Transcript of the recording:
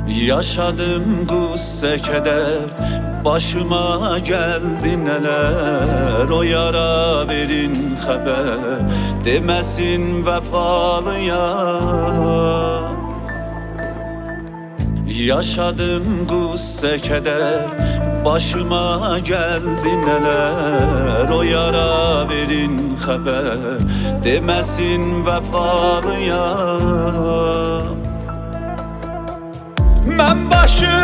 Yaşadım qüssə kədər, başıma gəldi nələr. O yara verin xəbər, deməsin vəfalıyam. Yaşadım qüssə kədər, başıma gəldi nələr. O yara verin xəbər, deməsin vəfalıyam. Mən başı